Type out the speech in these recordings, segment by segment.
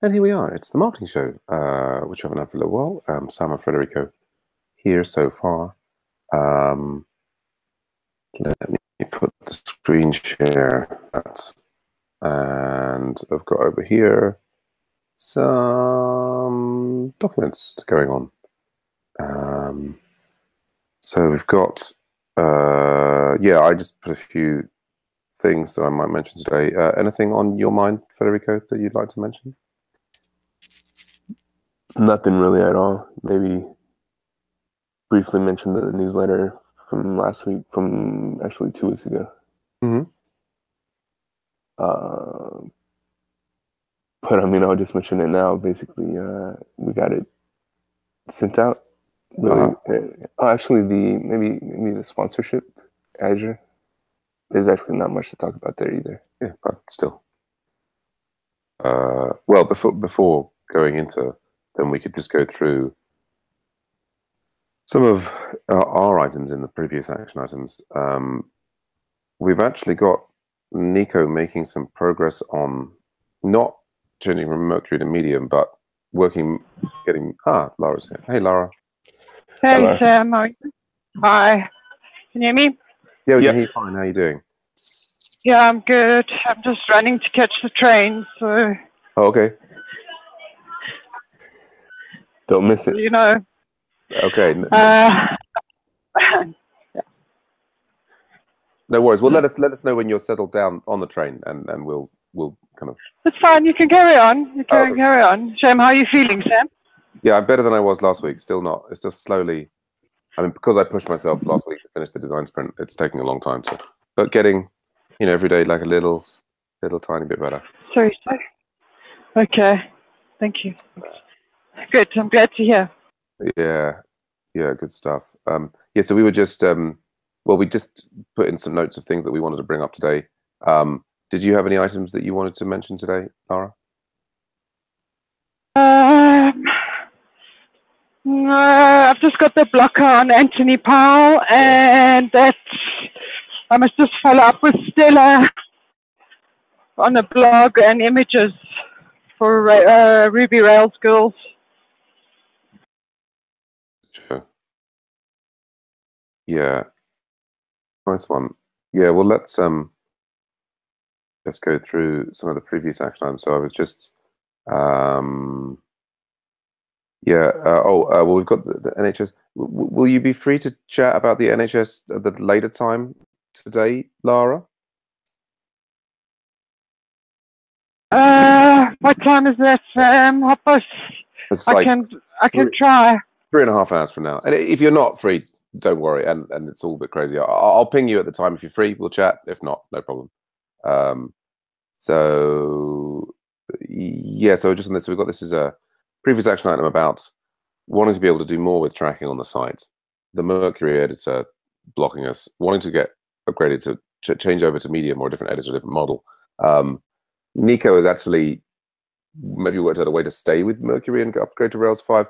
And here we are. It's the marketing show, which I haven't had for a little while. Sam and Federico here so far. Let me put the screen share at, and I've got over here some documents going on. So we've got, yeah, I just put a few things that I might mention today. Anything on your mind, Federico, that you'd like to mention? Nothing really at all. Maybe briefly mention the newsletter from last week, from actually 2 weeks ago. Mm-hmm. But I mean, I'll just mention it now. Basically, we got it sent out. Really, actually, maybe the sponsorship, Azure. There's actually not much to talk about there either. Yeah, but still. Well, before going into them, we could just go through some of our items in the previous action items. We've actually got Nico making some progress on not changing from Mercury to Medium, but Lara's here. Hey, Lara. Hey, hello. Sam. How are you? Hi. Can you hear me? Yeah, we can hear you fine. How are you doing? Yeah, I'm good. I'm just running to catch the train, so... Oh, okay. Don't miss it. You know. Okay. No worries. Well, let us know when you're settled down on the train, and we'll kind of... It's fine. You can carry on. You can carry on. Sam, how are you feeling, Sam? Yeah, I'm better than I was last week. Still not. It's just slowly... I mean, because I pushed myself last week to finish the design sprint, it's taking a long time. But getting, every day like a little tiny bit better. Sorry. Okay. Thank you. Good. I'm glad to hear. Yeah, good stuff. Yeah, so we were just... well, we just put in some notes of things that we wanted to bring up today. Did you have any items that you wanted to mention today, Lara? No, I've just got the blocker on Anthony Powell, and that I must just follow up with Stella on the blog and images for Ruby Rails girls. Sure. Yeah. Nice one. Yeah, well, let's go through some of the previous action items. So I was just, well, we've got the NHS. Will you be free to chat about the NHS at the later time today, Lara? What time is that, Sam? I can try. 3.5 hours from now. And if you're not free, don't worry, and it's all a bit crazy. I'll ping you at the time if you're free. We'll chat. If not, no problem. So just on this, we've got this as a previous action item about wanting to be able to do more with tracking on the site. The Mercury editor blocking us, wanting to get upgraded to change over to Medium or a different editor, different model. Nico has actually maybe worked out a way to stay with Mercury and upgrade to Rails 5.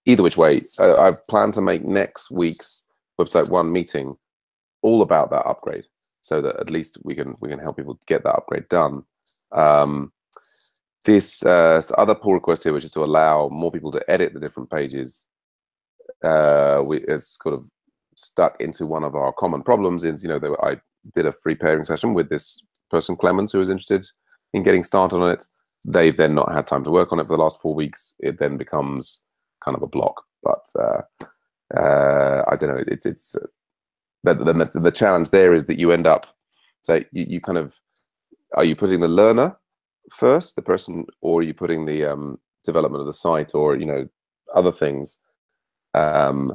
Either which way, I plan to make next week's Website 1 meeting all about that upgrade, so that at least we can help people get that upgrade done. This other pull request here, which is to allow more people to edit the different pages, is sort of stuck into one of our common problems. Is I did a free pairing session with this person Clemens who was interested in getting started on it. They've then not had time to work on it for the last 4 weeks. It then becomes kind of a block, but I don't know. It's the challenge there is that you end up, say, you kind of, are you putting the learner first, the person, or are you putting the development of the site, or other things? I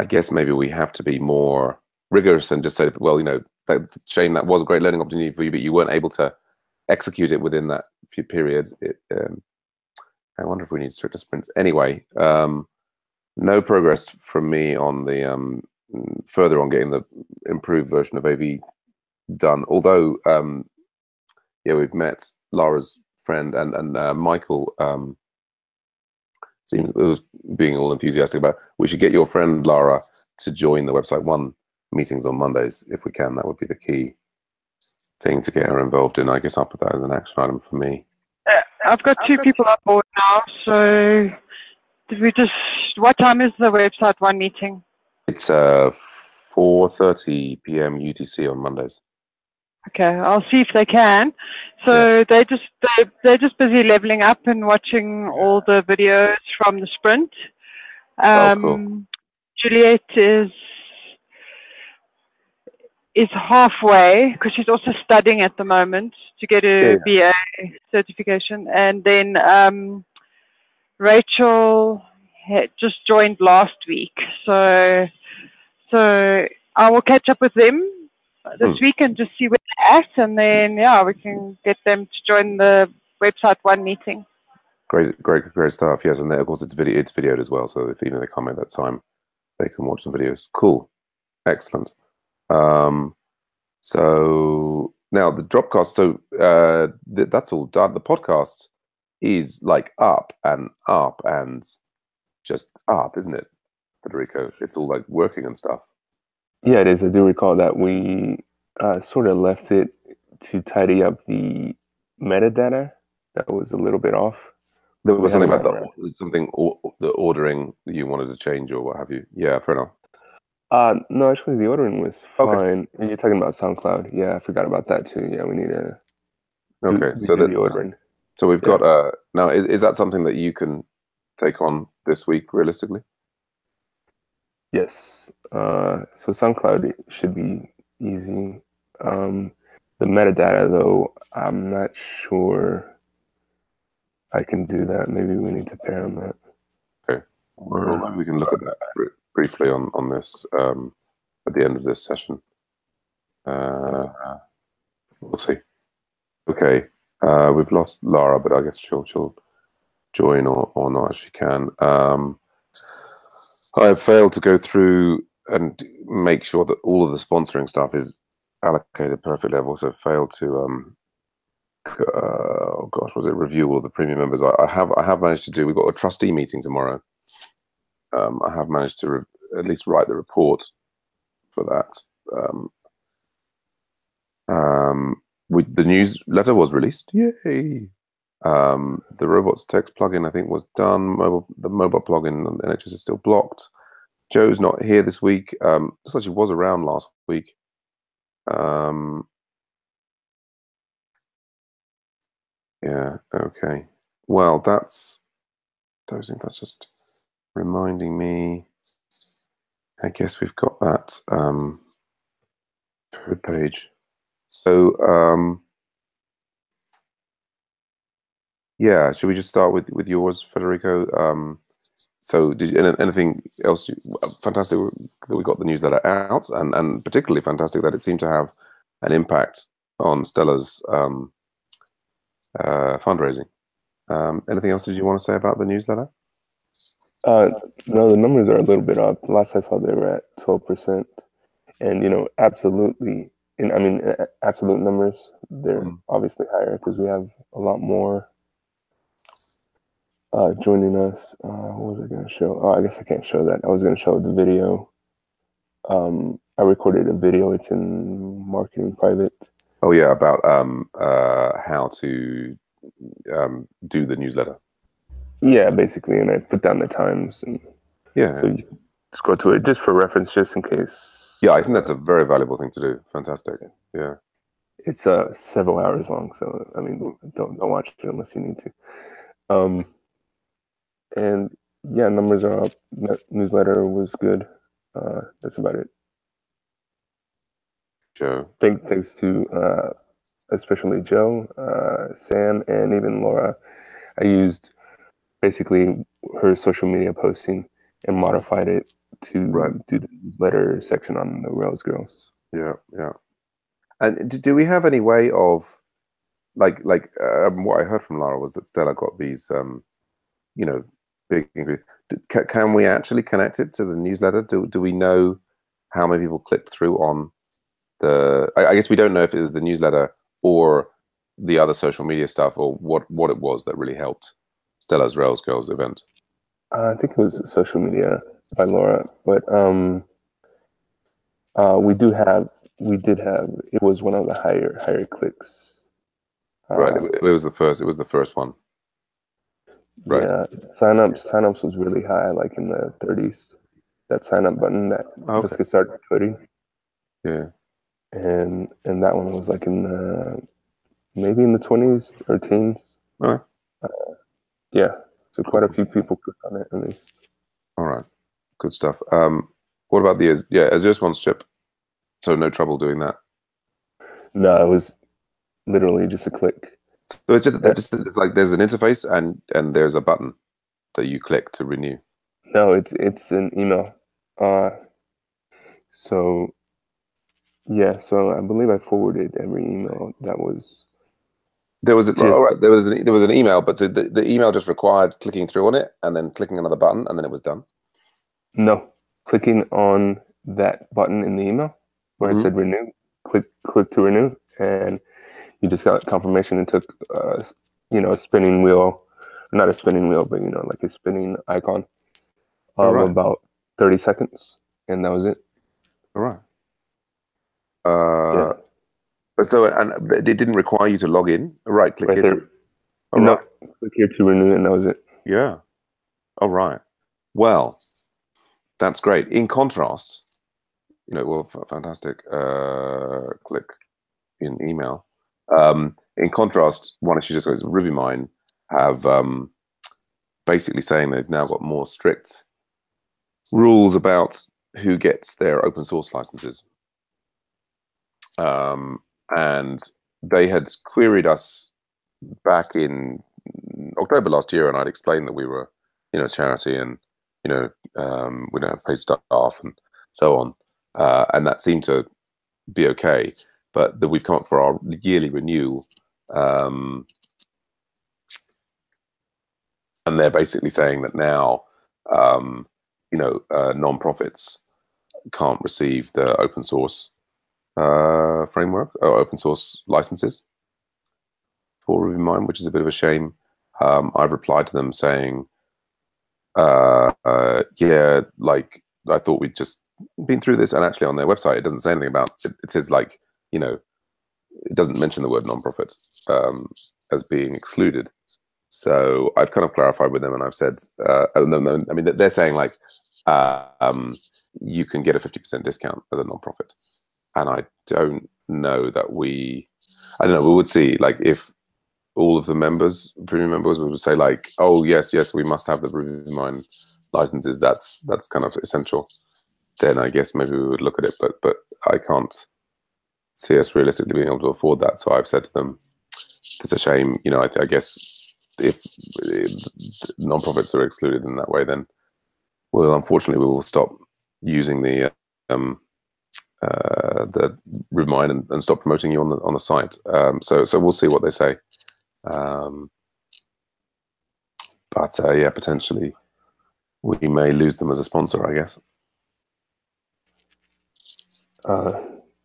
guess maybe we have to be more rigorous and just say, well, shame, that was a great learning opportunity for you, but you weren't able to execute it within that few periods. I wonder if we need stricter sprints. Anyway, no progress from me on the further on getting the improved version of AV done. Although, we've met Lara's friend and Michael was being all enthusiastic about. We should get your friend Lara to join the Website 1 meetings on Mondays if we can. That would be the key thing to get her involved in. I guess I'll put that as an action item for me. I've got 2 people on board now. So what time is the website one meeting? It's 4:30 p.m. UTC on Mondays. Okay, I'll see if they can. So they're just busy leveling up and watching all the videos from the sprint. Cool. Juliet is halfway because she's also studying at the moment to get her BA certification, and then Rachel had just joined last week. So I will catch up with them this week and just see where they're at, and then we can get them to join the website one meeting. Great stuff. Yes, and then of course it's videoed as well, so if even they come at that time, they can watch the videos. Cool, excellent. So now the Dropcast. So that's all done. The podcast is like up and just up, isn't it, Federico? It's all like working and stuff. Yeah, it is. I do recall that we sort of left it to tidy up the metadata that was a little bit off. There was something about the ordering that you wanted to change or what have you. Yeah, fair enough. No, actually, the ordering was fine. And you're talking about SoundCloud. Yeah, I forgot about that too. Yeah, we need to. So the ordering. So we've got now. Is that something that you can take on this week, realistically? Yes. So SoundCloud should be easy. The metadata, though, I'm not sure I can do that. Maybe we need to pair on that. Okay. Well, maybe we can look at that briefly on this at the end of this session. We'll see. Okay. We've lost Lara, but I guess she'll join or not as she can. I have failed to go through and make sure that all of the sponsoring stuff is allocated perfectly. I've also failed to review all of the premium members. I have managed to do. We've got a trustee meeting tomorrow. I have managed to at least write the report for that. The newsletter was released. Yay! The robots text plugin, I think, was done. The mobile plugin on NHS is still blocked. Joe's not here this week. Looks like she was around last week. Yeah. Okay. Well, that's just reminding me. I guess we've got that code page. So yeah, should we just start with yours, Federico? So did you, anything else? Fantastic that we got the newsletter out, and particularly fantastic that it seemed to have an impact on Stella's fundraising. Anything else did you want to say about the newsletter? No, the numbers are a little bit up. Last I saw, they were at 12%, and absolutely. Absolute numbers, they're obviously higher because we have a lot more joining us. What was I going to show? Oh, I guess I can't show that. I was going to show the video. I recorded a video. It's in Marketing Private. Oh yeah, about how to do the newsletter. Yeah, basically, and I put down the times, and so you can scroll to it just for reference, just in case. Yeah, I think that's a very valuable thing to do. Fantastic. Yeah. It's several hours long, so don't watch it unless you need to. And yeah, numbers are up. Newsletter was good. That's about it. Joe. Thanks to especially Joe, Sam, and even Laura. I used basically her social media posting and modified it to do the newsletter section on the Rails Girls. Yeah. And do we have any way of, like what I heard from Lara was that Stella got these, big. Can we actually connect it to the newsletter? Do we know how many people clicked through on the? I guess we don't know if it was the newsletter or the other social media stuff, or what it was that really helped Stella's Rails Girls event. I think it was social media by Laura, but we did have. It was one of the higher clicks. Right, it was the first. It was the first one. Right. Yeah, signups was really high, like in the 30s. That sign up button, that Okay. let's get started coding, Yeah. and that one was like in the maybe in the 20s or teens. All right. Yeah, so quite a Cool. few people clicked on it at least. All right. Good stuff. What about the Azure sponsorship? So no trouble doing that. No, it was literally just a click. So it's like there's an interface and there's a button that you click to renew. No, it's an email. So yeah, so I believe I forwarded every email that was There was just all right. There was an email, but so the email just required clicking through on it and then clicking another button, and then it was done. no clicking on that button in the email where it said renew. Click to renew, and you just got confirmation. It took a spinning wheel, not a spinning wheel, but like a spinning icon of about 30 seconds, and that was it. All right. Yeah. But so and it didn't require you to log in. Right. Click Right here. there. All No, right. click here to renew, and that was it. Yeah. All right. Well, that's great. In contrast, fantastic. Click in email. In contrast, one issue just goes RubyMine have basically saying they've now got more strict rules about who gets their open source licenses. And they had queried us back in October last year, and I'd explained that we were, a charity, and we don't have paid staff and so on, and that seemed to be okay. But that we've come up for our yearly renewal, and they're basically saying that now, non-profits can't receive the open source framework or open source licenses for RubyMine, which is a bit of a shame. I've replied to them saying, yeah, like I thought we'd just been through this, and actually on their website it doesn't say anything about it. It says like, it doesn't mention the word non-profit as being excluded. So I've kind of clarified with them, and I've said, I mean, they're saying like, you can get a 50% discount as a non-profit, and I don't know that we would see, like, if all of the premium members would say like, oh yes, we must have the RubyMine licenses. That's kind of essential. Then I guess maybe we would look at it, but I can't see us realistically being able to afford that. So I've said to them, it's a shame. I guess if non-profits are excluded in that way, then unfortunately we will stop using the RubyMine and stop promoting you on the site. So we'll see what they say. But yeah, potentially we may lose them as a sponsor, I guess.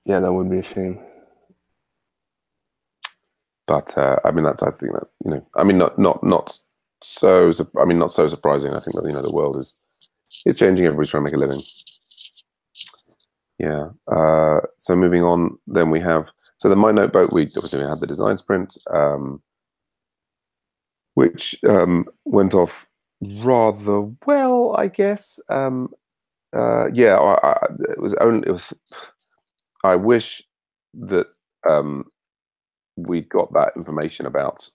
Yeah, that would be a shame. But I mean, I think that I mean, not so surprising. I think that the world is changing. Everybody's trying to make a living. Yeah. So moving on, then we have the MyNotebook. We obviously had the design sprint, which went off rather well, I guess. Yeah, it was. I wish that we'd got that information about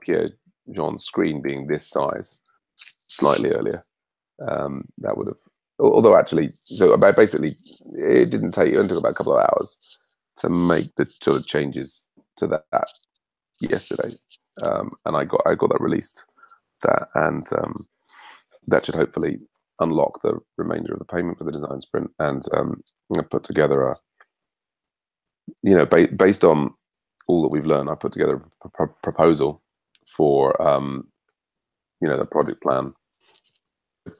Pierre-Jean's screen being this size slightly earlier. That would have, although actually, so basically, it didn't take. It only took about a couple of hours to make the sort of changes to that yesterday, and I got that released. And that should hopefully unlock the remainder of the payment for the design sprint, and put together a, based on all that we've learned, I put together a proposal for the project plan,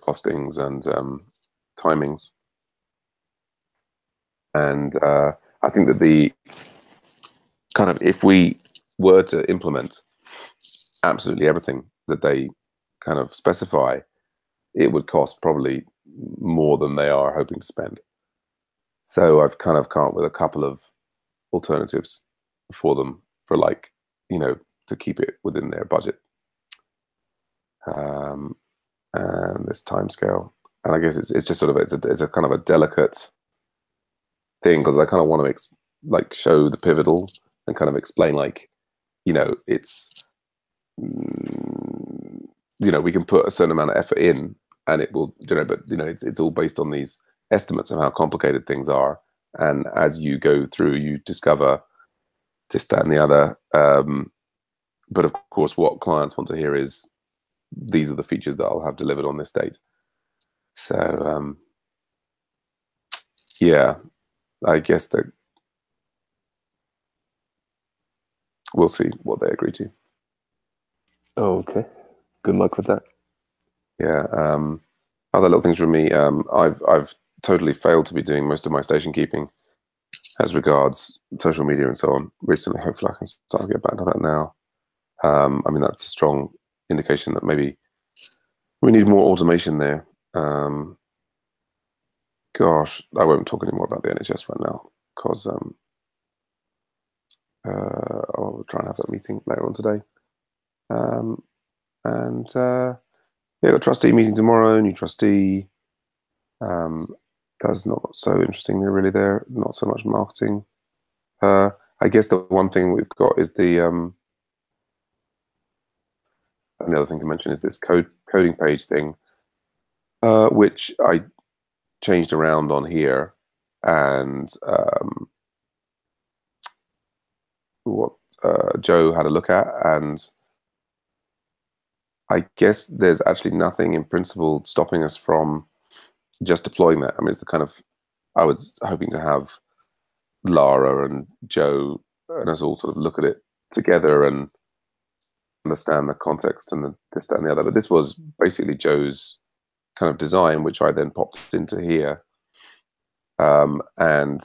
costings and timings, and I think that the kind of, if we were to implement absolutely everything that they kind of specify, it would cost probably more than they are hoping to spend. So I've kind of come up with a couple of alternatives for them, for to keep it within their budget. and this timescale. And I guess it's just sort of it's a kind of a delicate thing because I kind of want to like show the pivotal and kind of explain like, it's we can put a certain amount of effort in and it will, but it's all based on these estimates of how complicated things are. And as you go through, you discover this, that, and the other. But of course, what clients want to hear is these are the features that I'll have delivered on this date. So yeah, I guess that we'll see what they agree to. Oh, okay. Good luck with that. Yeah. Other little things from me. I've totally failed to be doing most of my station keeping as regards social media and so on recently. Hopefully I can start to get back to that now. I mean, that's a strong indication that maybe we need more automation there. Gosh, I won't talk anymore about the NHS right now because I'll try and have that meeting later on today. Yeah, got trustee meeting tomorrow. New trustee. That's not so interesting. They're really there. Not so much marketing. I guess the one thing we've got is the another thing to mention is this coding page thing, which I changed around on here, and what Joe had a look at, and I guess there's actually nothing in principle stopping us from just deploying that. I mean, it's the kind of, I was hoping to have Lara and Joe and us all sort of look at it together and understand the context and this, that, and the other. But this was basically Joe's kind of design, which I then popped into here. And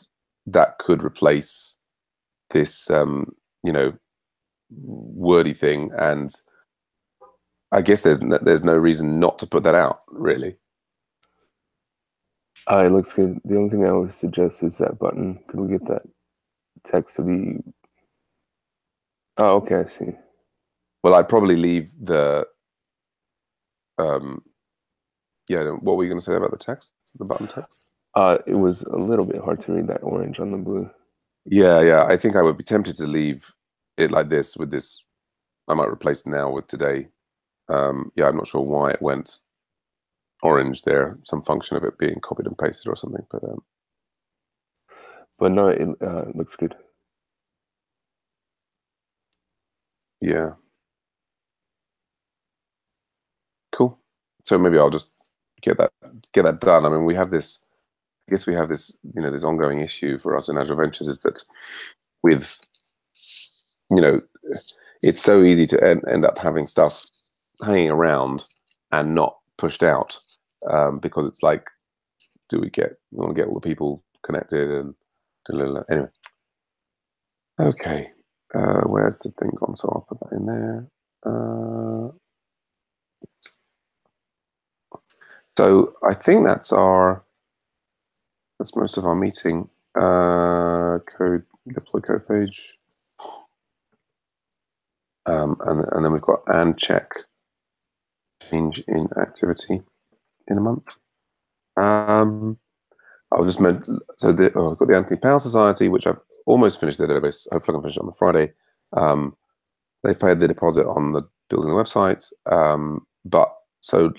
that could replace this, wordy thing. And I guess there's no reason not to put that out, really. It looks good. The only thing I would suggest is that button. Could we get that text to be... Oh, okay, I see. Well, I'd probably leave the... what were you going to say about the text? The button text? It was a little bit hard to read that orange on the blue. Yeah. I think I would be tempted to leave it like this with this. I might replace now with today. I'm not sure why it went orange there. Some function of it being copied and pasted or something. But no, it looks good. Yeah. Cool. So maybe I'll just get that done. I mean, we have this. I guess we have this. This ongoing issue for us in Agile Ventures is that with, it's so easy to end up having stuff hanging around and not pushed out because it's like, we want to get all the people connected and anyway. Okay, where's the thing gone? So I'll put that in there. So I think that's most of our meeting. Deploy code page. And then we've got and check change in activity in a month. I'll just mention, so I've got the Anthony Powell Society, which I've almost finished their database. Hopefully I can finish it on the Friday. They paid the deposit on the building the website, but so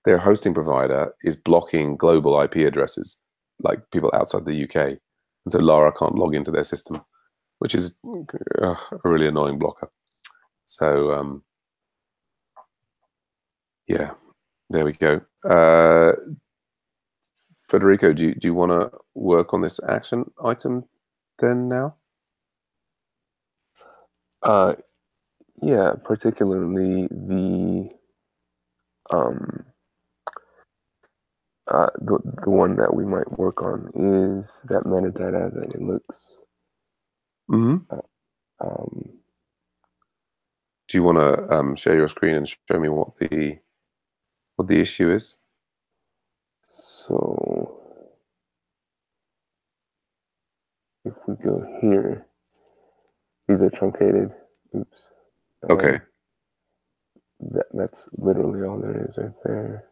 their hosting provider is blocking global IP addresses, like people outside the UK, and so Lara can't log into their system, which is a really annoying blocker. So yeah, there we go. Federico, do you want to work on this action item then now? Yeah, particularly the one that we might work on is that metadata that it looks. Mm-hmm. Do you want to share your screen and show me what the issue is? So if we go here, these are truncated. Oops. Okay. That's literally all there is right there.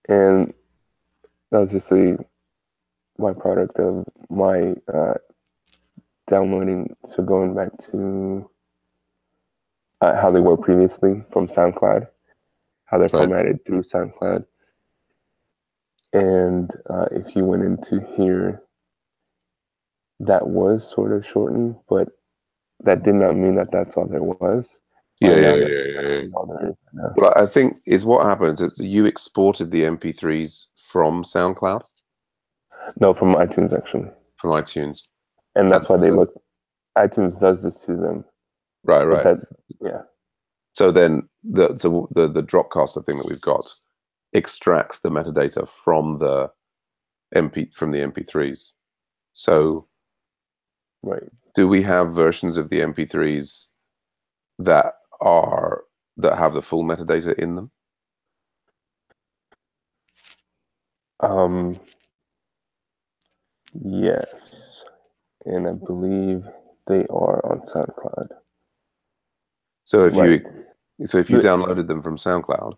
And that was just a byproduct of my downloading. So going back to how they were previously from SoundCloud, how they're formatted through SoundCloud. And if you went into here, that was sort of shortened, but that did not mean that that's all there was. Yeah. Well, I think is what happens is you exported the MP3s from SoundCloud. No, from iTunes actually. From iTunes, and that's why they look. iTunes does this to them. Right. Yeah. So then the Dropcaster thing that we've got extracts the metadata from the MP3s. So, right. Do we have versions of the MP3s that have the full metadata in them? Yes, and I believe they are on SoundCloud. So if you downloaded them from SoundCloud,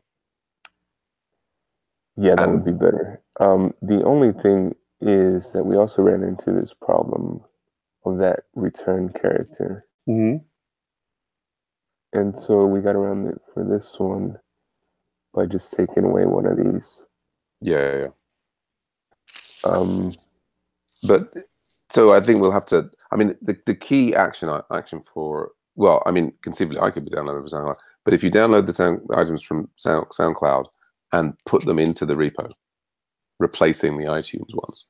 yeah, that would be better. The only thing is that we also ran into this problem of that return character. Mm-hmm. And so we got around it for this one by just taking away one of these. Yeah. But so I think we'll have to. I mean, the key action for. Well, I mean, conceivably, I could be downloading from SoundCloud. But if you download the items from SoundCloud and put them into the repo, replacing the iTunes ones,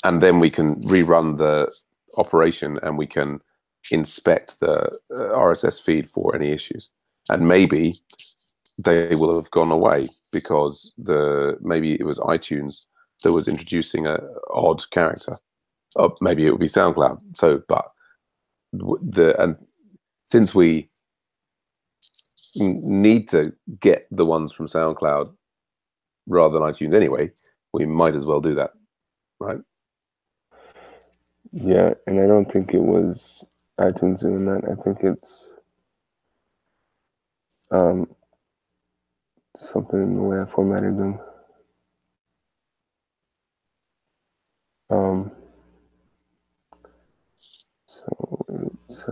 and then we can rerun the operation and we can inspect the RSS feed for any issues, and maybe they will have gone away because maybe it was iTunes that was introducing a odd character. Or maybe it would be SoundCloud. So, but since we need to get the ones from SoundCloud rather than iTunes anyway, we might as well do that, right? Yeah, and I don't think it was iTunes doing that. I think it's something in the way I formatted them. So it's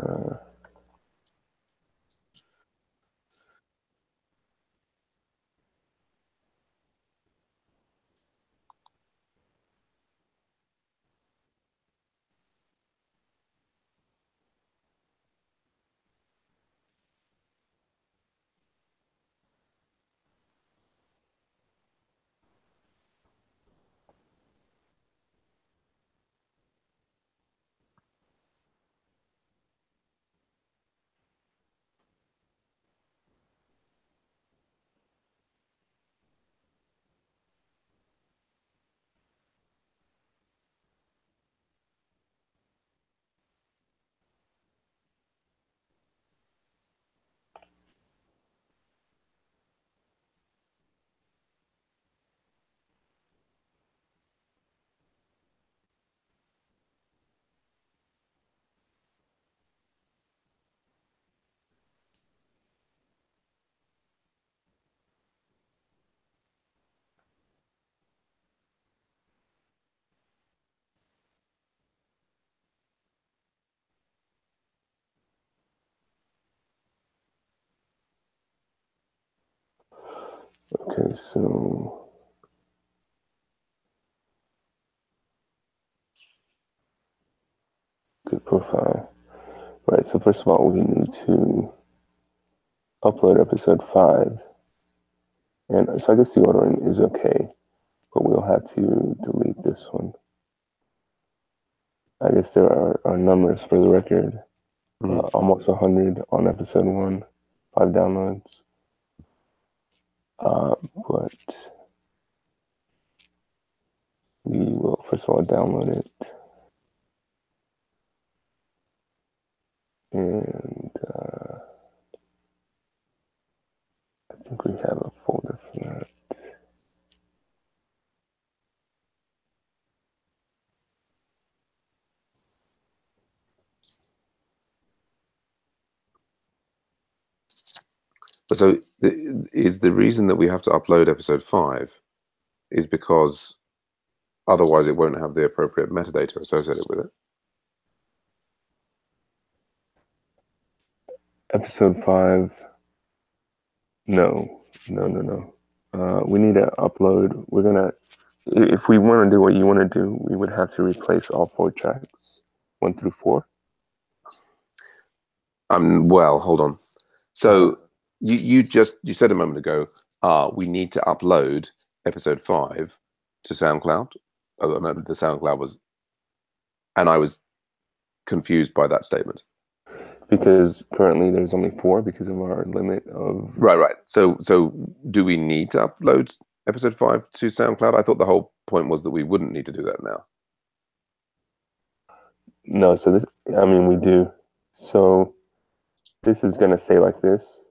okay. So good profile. Right. So first of all, we need to upload episode 5. And so I guess the ordering is okay, but we'll have to delete this one. I guess there are numbers for the record. Almost 100 on episode 1, 5 downloads. But we will first of all download it. And I think we have a folder for that. So is the reason that we have to upload episode 5 is because otherwise it won't have the appropriate metadata associated with it? Episode 5. No. We need to upload. We're gonna, if we want to do what you want to do, we would have to replace all 4 tracks, 1 through 4. Well, hold on. So you said a moment ago, we need to upload episode 5 to SoundCloud. Oh, no, the SoundCloud was, and I was confused by that statement. Because currently there's only 4 because of our limit of... Right. So do we need to upload episode 5 to SoundCloud? I thought the whole point was that we wouldn't need to do that now. No, so this, I mean, we do. So this is going to say like this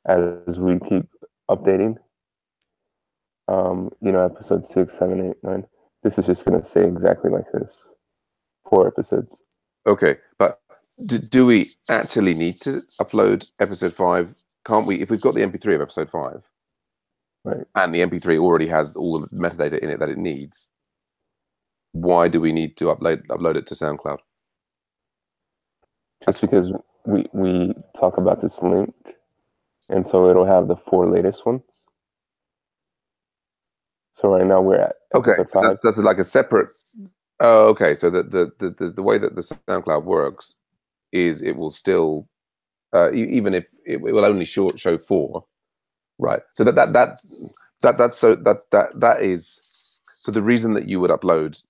as we keep updating. Episode 6, 7, 8, 9. This is just going to say exactly like this. 4 episodes. Okay, but do we actually need to upload episode 5? Can't we, if we've got the MP3 of episode 5, right, and the MP3 already has all the metadata in it that it needs, why do we need to upload it to SoundCloud? Just because we talk about this link, and so it'll have the 4 latest ones. So right now we're at episode 5. That's like a separate. Oh, okay. So the way that the SoundCloud works is it will still, even if it will only show 4, right? So that is so the reason that you would upload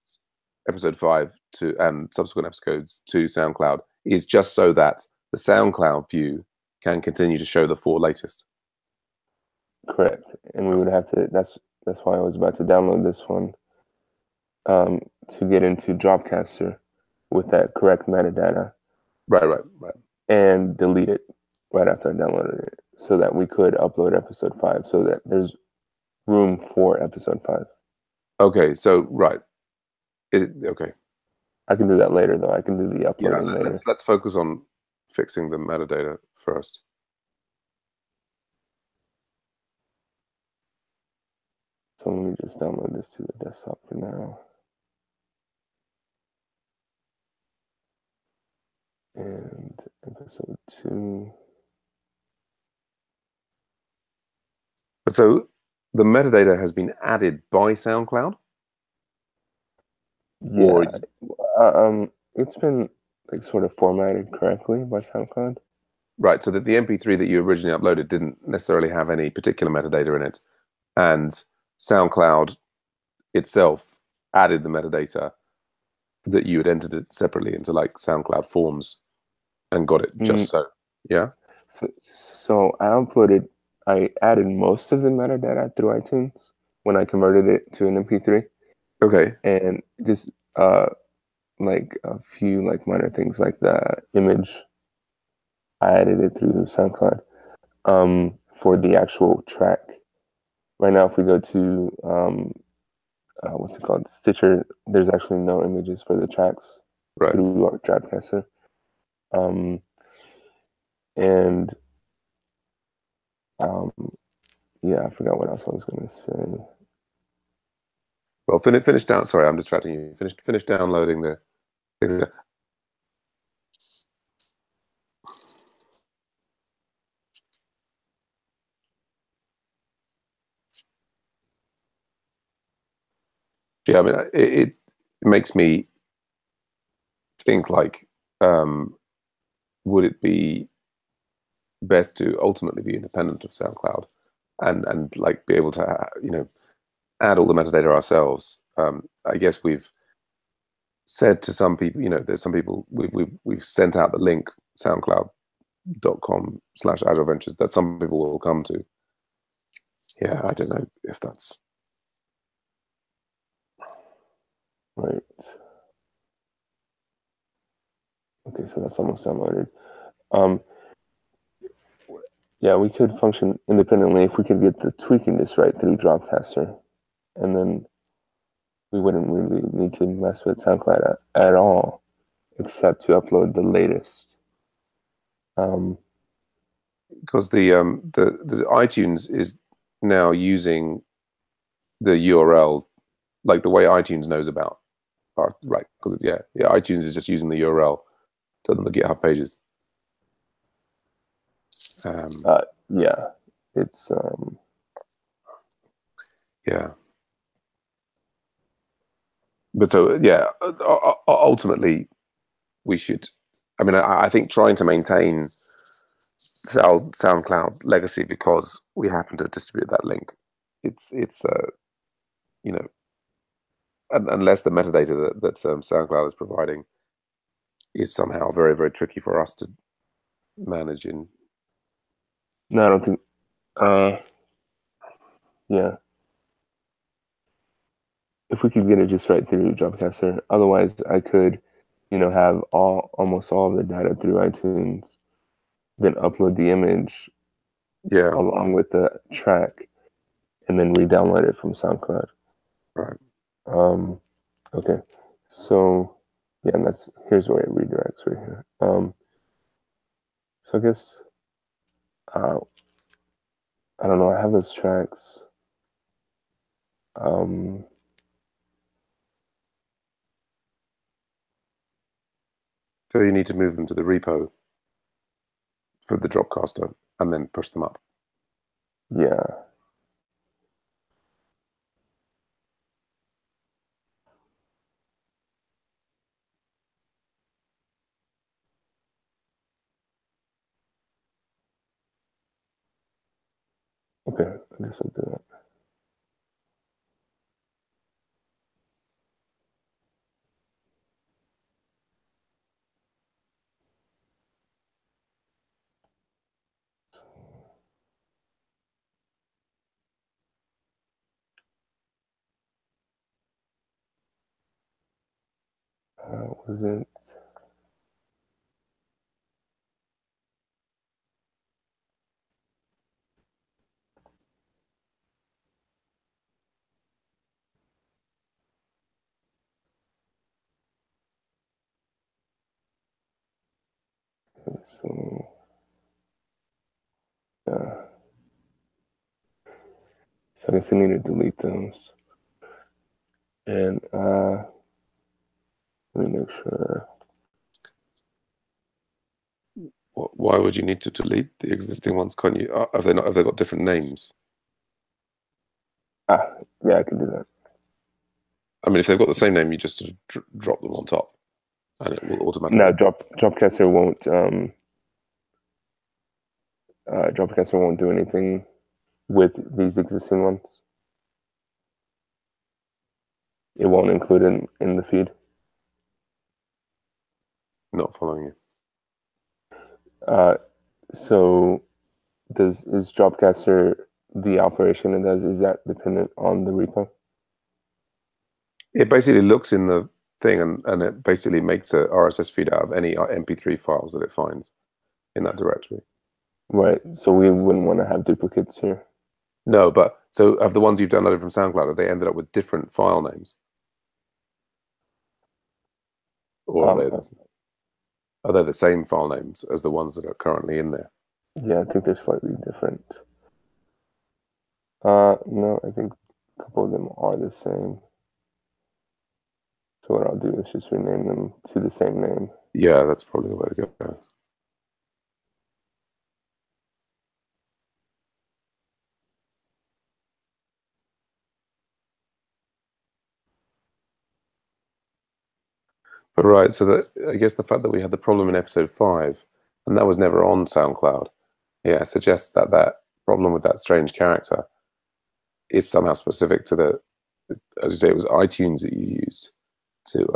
episode 5 to and subsequent episodes to SoundCloud is just so that the SoundCloud view can continue to show the 4 latest. Correct, and we would have to. That's why I was about to download this one to get into Dropcaster with that correct metadata. Right. And delete it right after I downloaded it, so that we could upload episode 5, so that there's room for episode 5. Okay, so right. Okay. I can do that later, though. I can do the uploading later. Let's focus on fixing the metadata first. So let me just download this to the desktop for now. And episode 2. So the metadata has been added by SoundCloud? Yeah. It's been like sort of formatted correctly by SoundCloud. Right, so that the MP3 that you originally uploaded didn't necessarily have any particular metadata in it. And SoundCloud itself added the metadata that you had entered it separately into like SoundCloud forms and got it just so. Yeah. So I added most of the metadata through iTunes when I converted it to an MP3. Okay. And just like a few like minor things like the image, I added it through SoundCloud for the actual track. Right now, if we go to what's it called, Stitcher, there's actually no images for the tracks through our Dropcaster. Yeah, I forgot what else I was going to say. Well, finish down. Sorry, I'm distracting you. Finish downloading the. Yeah, I mean, it makes me think like, would it be best to ultimately be independent of SoundCloud and like be able to add all the metadata ourselves? I guess we've said to some people, there's some people we've sent out the link soundcloud.com/AgileVentures that some people will come to. Yeah, I don't know if that's right. Okay, so that's almost downloaded. Yeah, we could function independently if we could get the tweaking this right through Dropcaster, and then we wouldn't really need to mess with SoundCloud at all, except to upload the latest. because the iTunes is now using the URL like the way iTunes knows about our right, because yeah, iTunes is just using the URL to the GitHub pages. Yeah, it's yeah. But so yeah, ultimately we should. I mean, I think trying to maintain SoundCloud legacy because we happen to distribute that link. It's you know, unless the metadata that SoundCloud is providing is somehow very, very tricky for us to manage in. no, I don't think. Yeah, if we could get it just right through Dropcaster, otherwise I could, have almost all of the data through iTunes, then upload the image Yeah. along with the track, and then re-download it from SoundCloud. Right. Okay. So yeah, and here's where it redirects right here. So I guess I don't know, I have those tracks. So you need to move them to the repo for the Dropcaster and then push them up. Yeah. Okay, I guess I'll do that. Was it? Okay, so yeah. So I guess I need to delete those. And let me make sure. Why would you need to delete the existing ones? Can't you? Have they got different names? Yeah, I can do that. I mean, if they've got the same name, you just sort of drop them on top, and it will automatically. No, Dropcaster won't. Dropcaster won't do anything with these existing ones. It won't include it in the feed. Not following you. So is Dropcaster the operation it does? Is that dependent on the repo? It basically looks in the thing and it basically makes a RSS feed out of any MP3 files that it finds in that directory. Right. So we wouldn't want to have duplicates here. No, but so of the ones you've downloaded from SoundCloud, have they ended up with different file names? Or are they the same file names as the ones that are currently in there? Yeah, I think they're slightly different. No, I think a couple of them are the same. So what I'll do is just rename them to the same name. Yeah, that's probably the way to go. But right, so I guess the fact that we had the problem in episode 5, and that was never on SoundCloud, yeah, suggests that that problem with that strange character is somehow specific to the, as you say, it was iTunes that you used to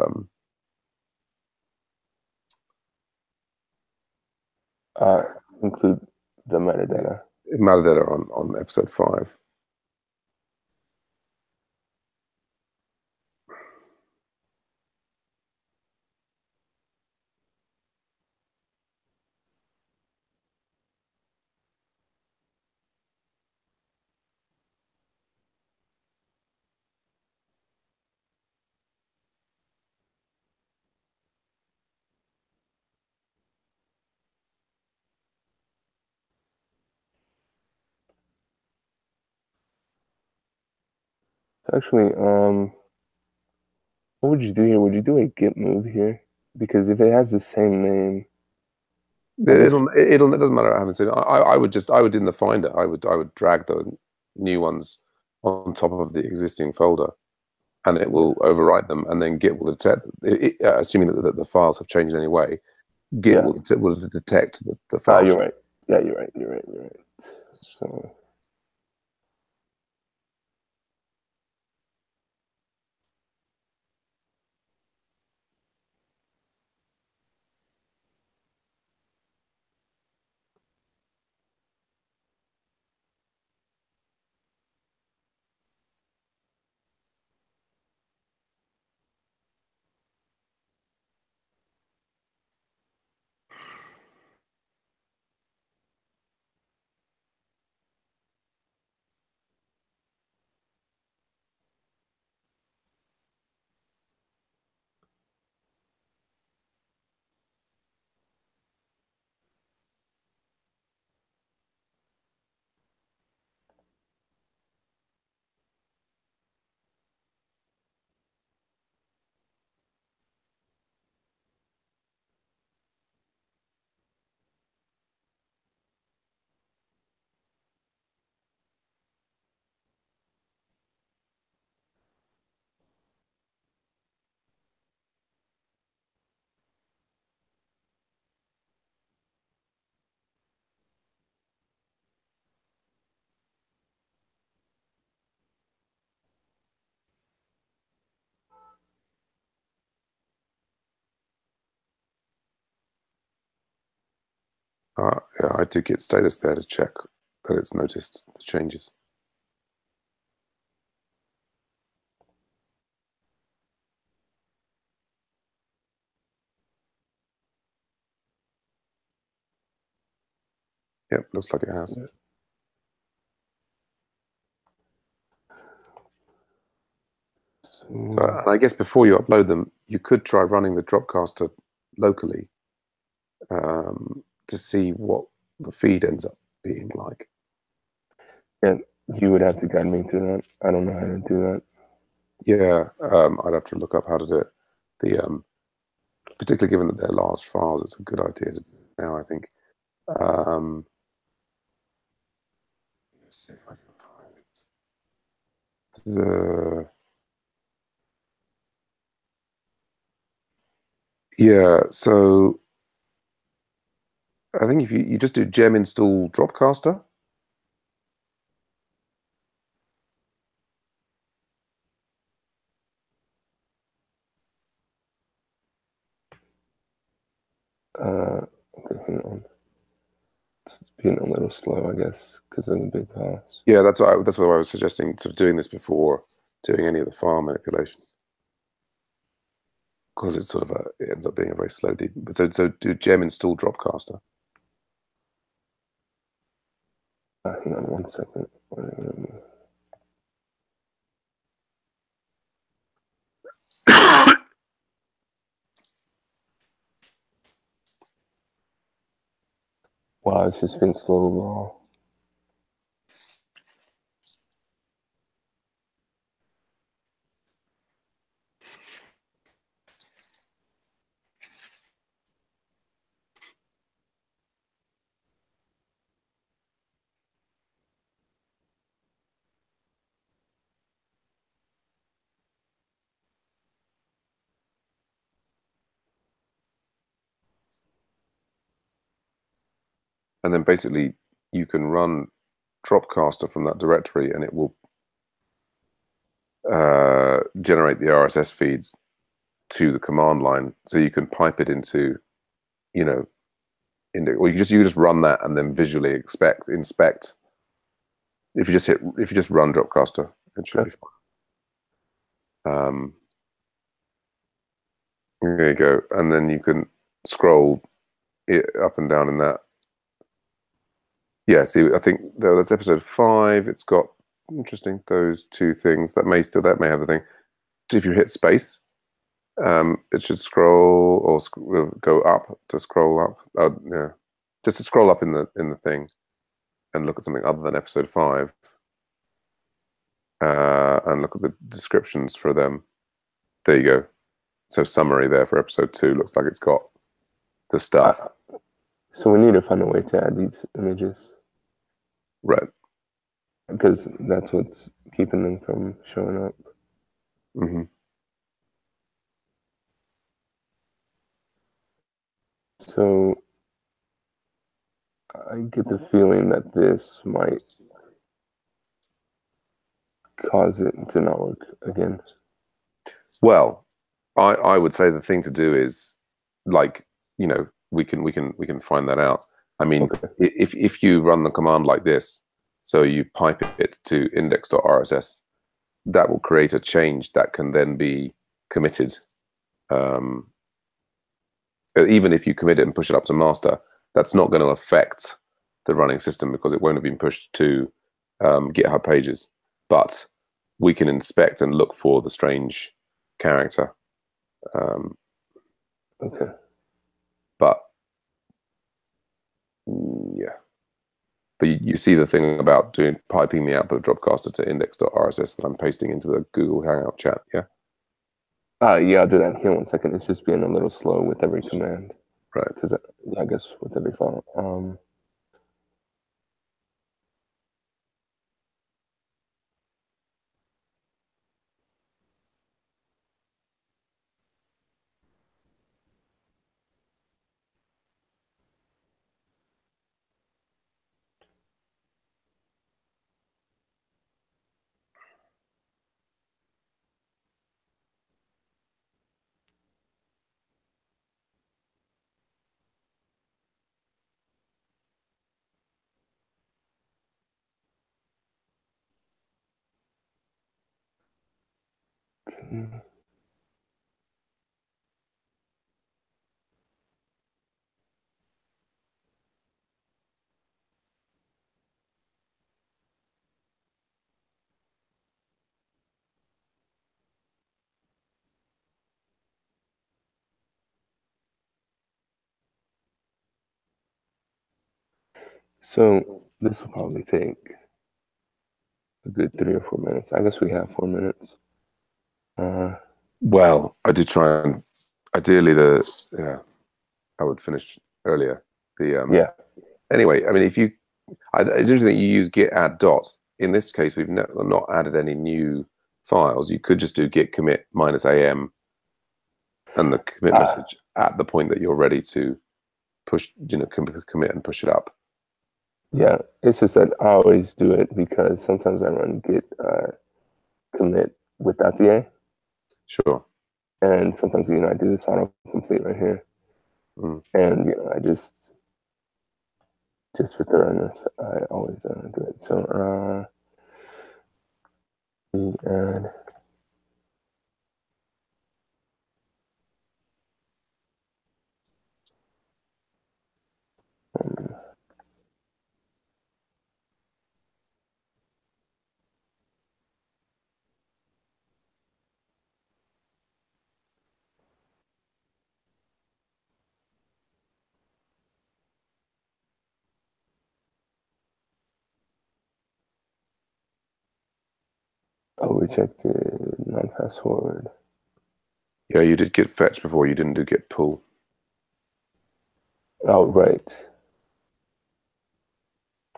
include the metadata. Metadata on episode 5. Actually, what would you do here? Would you do a git move here? Because if it has the same name, it doesn't matter. I haven't seen it. I would in the Finder. I would drag the new ones on top of the existing folder, and it will overwrite them, and then Git will detect, assuming that the files have changed in any way, Git will detect the file. You're right. Yeah, you're right. So. Yeah, I do Git status there to check that it's noticed the changes. Yep, looks like it has. Yeah. So, and I guess before you upload them, you could try running the Dropcaster locally to see what the feed ends up being like. Yeah, you would have to guide me through that. I don't know how to do that. Yeah, I'd have to look up how to do it. Particularly given that they're large files, it's a good idea to do now, I think. Let's see if I can find it. Yeah, so I think if you just do gem install Dropcaster. Okay, hang on. It's being a little slow, I guess, because of the big files. Yeah, that's why I was suggesting sort of doing this before doing any of the file manipulation, because it's sort of it ends up being a very slow deep. So do gem install Dropcaster. Hang on 1 second. Wow, it's just been slow raw. And then basically you can run Dropcaster from that directory, and it will generate the RSS feeds to the command line. So you can pipe it into, or you just run that and then visually inspect. If you just run Dropcaster, it should be fine. There you go, and then you can scroll it up and down in that. Yeah, see, I think that's episode 5. It's got interesting those two things. That may have a thing. If you hit space, it should scroll or go up to scroll up. Yeah, just to scroll up in the thing and look at something other than episode 5. and look at the descriptions for them. There you go. So summary there for episode 2 looks like it's got the stuff. So we need to find a way to add these images. Right. Because that's what's keeping them from showing up. Mm-hmm. So I get the feeling that this might cause it to not work again. Well, I would say the thing to do is, like, you know, we can find that out. I mean, Okay. if you run the command like this, so you pipe it to index.rss, that will create a change that can then be committed. Even if you commit it and push it up to master, that's not going to affect the running system because it won't have been pushed to GitHub pages. But we can inspect and look for the strange character. Okay. But yeah. But you see the thing about piping the output of Dropcaster to index.rss that I'm pasting into the Google Hangout chat, yeah? Yeah, I'll do that here 1 second. It's just being a little slow with every command. Right. Because I guess with every file. Okay. So this will probably take a good 3 or 4 minutes. I guess we have 4 minutes. Well, I did try and ideally I would finish earlier. Yeah. Anyway, I mean, it's interesting that you use git add dot. In this case, we've not added any new files. You could just do git commit -am and the commit message at the point that you're ready to push, commit and push it up. Yeah, it's just that I always do it because sometimes I run git commit without the A. Sure. And sometimes, I do this autocomplete right here. Mm. And, I just for thoroughness, I always do it. So, we add. Oh, we checked the non-password. Yeah, you did git fetch before. You didn't do git pull. Oh, right.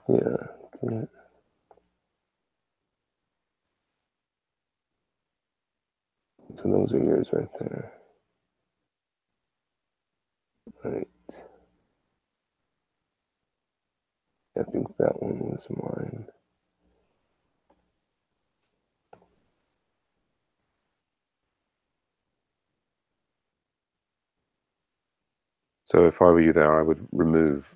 Yeah. Okay. So those are yours right there. Right. I think that one was mine. So if I were you there, I would remove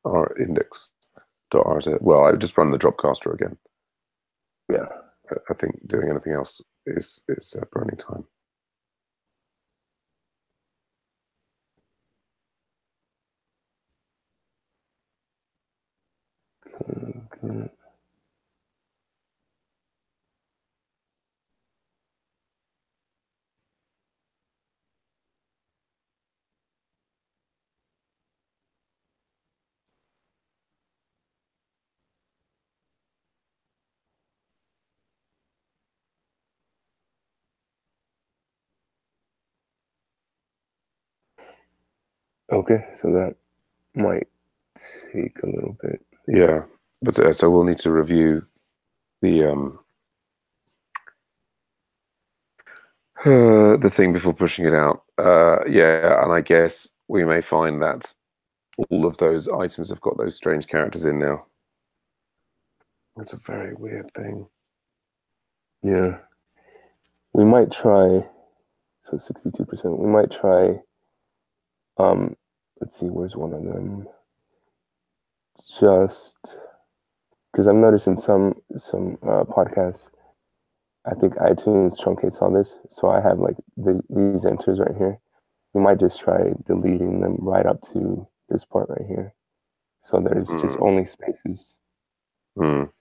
our index.rss. Well, I would just run the Dropcaster again. Yeah. I think doing anything else is burning time. Okay. Okay, so that might take a little bit. Yeah, but so we'll need to review the thing before pushing it out. Yeah, and I guess we may find that all of those items have got those strange characters in now. That's a very weird thing. Yeah. We might try, so 62%. We might try, let's see, where's one of them? Just because I'm noticing some podcasts, I think iTunes truncates all this. So I have like these enters right here. We might just try deleting them right up to this part right here. So there's just only spaces. Mm.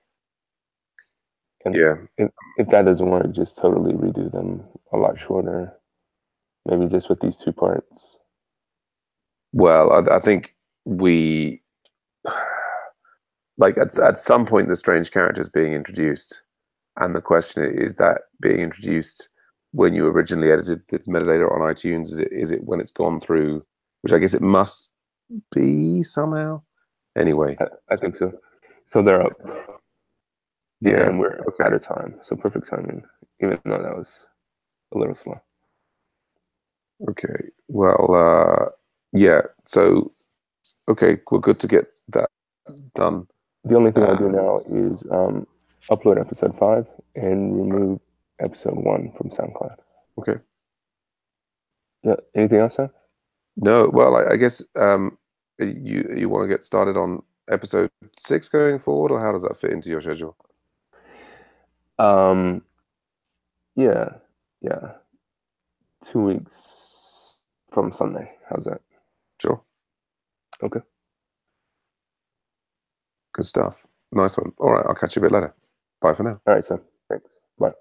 And Yeah. if that doesn't work, just totally redo them a lot shorter. Maybe just with these two parts. Well, I think we like at some point the strange character is being introduced, and the question is that being introduced when you originally edited the metadata on iTunes? Is it when it's gone through, which I guess it must be somehow. Anyway, I think so. So they're up. Yeah, and we're out of time. So perfect timing, even though that was a little slow. Okay. Well, yeah. So, okay, we're good to get that done. The only thing I'll do now is upload episode 5 and remove episode 1 from SoundCloud. Okay. Yeah. Anything else, Sam? No. Well, I guess you want to get started on episode 6 going forward, or how does that fit into your schedule? Yeah. 2 weeks from Sunday. How's that? Sure. Okay. Good stuff. Nice one. All right. I'll catch you a bit later. Bye for now. All right, Sam. Thanks. Bye.